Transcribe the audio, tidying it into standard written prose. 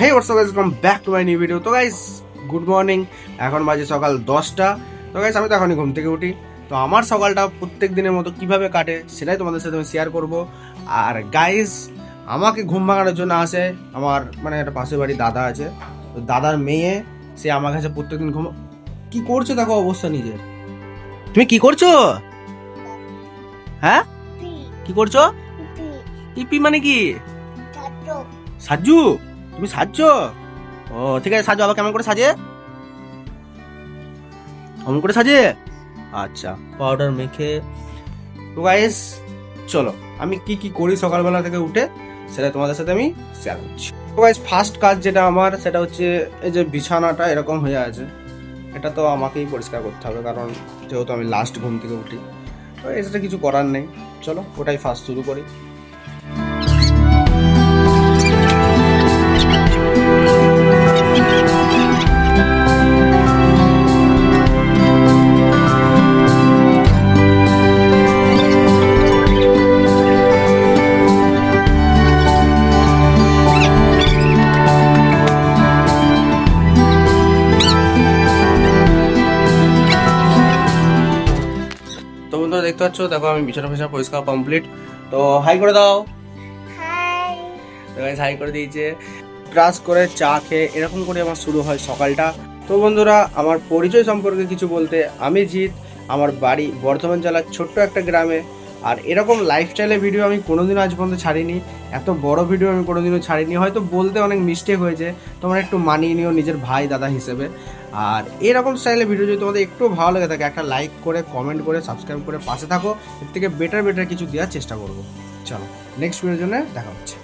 Hey what's up guys, welcome back to my new video. তো guys good morning, এখন বাজে সকাল 10টা। তো গাইস আমি তো এখনই ঘুম থেকে উঠি। তো আমার সকালটা প্রত্যেক দিনের মতো কিভাবে কাটে সেটাই তোমাদের সাথে আমি শেয়ার করব। আর গাইস আমাকে ঘুম ভাঙানোর জন্য আসে আমার একটা পাশের বাড়ি দাদা আছে, তো দাদার মেয়ে, সে আমার কাছে প্রত্যেকদিন কি করছো দেখো অবস্থা নিজের। তুমি কি করছো? হ্যাঁ কি করছো? ইপি মানে কি? সাজু? তুমি সাজছো? ও ঠিক আছে, সাজো। আবার কেমন করে সাজে? কেমন করে সাজে? আচ্ছা, পাউডার মেখে। তো গাইস চলো আমি কি কি করি সকালবেলা থেকে উঠে সেটা তোমাদের সাথে আমি শেয়ার করছি। তো গাইস ফার্স্ট কাজ যেটা আমার সেটা হচ্ছে এই যে বিছানাটা এরকম হয়ে আছে, এটা তো আমাকেই পরিষ্কার করতে হবে, কারণ যেহেতু আমি লাস্ট ঘুম থেকে উঠি। তো এটা কিছু করার নেই, চলো ওটাই ফার্স্ট শুরু করি। তো বন্ধুরা দেখতে পাচ্ছ, দেখো আমি বিছানা ফিছানা পরিষ্কার কমপ্লিট। তো হাই করে দাও। হাই করে দিয়েছে। ব্রাশ করে চা খেয়ে এরকম করে আমার শুরু হয় সকালটা। তো বন্ধুরা আমার পরিচয় সম্পর্কে কিছু বলতে, আমি জিৎ, আমার বাড়ি বর্ধমান জেলার ছোট্ট একটা গ্রামে। আর এরকম লাইফস্টাইলের ভিডিও আমি কোনোদিনও আজ পর্যন্ত ছাড়িনি, এত বড় ভিডিও আমি কোনোদিনও ছাড়িনি। হয়তো বলতে অনেক মিস্টেক হয়েছে, তোমরা একটু মানিয়ে নিও নিজের ভাই দাদা হিসেবে। আর এরকম স্টাইলের ভিডিও যদি তোমাদের একটু ভালো লেগে থাকে, একটা লাইক করে কমেন্ট করে সাবস্ক্রাইব করে পাশে থাকো। এর থেকে বেটার কিছু দেওয়ার চেষ্টা করবো। চলো নেক্সট ভিডিওর জন্য দেখা হচ্ছে।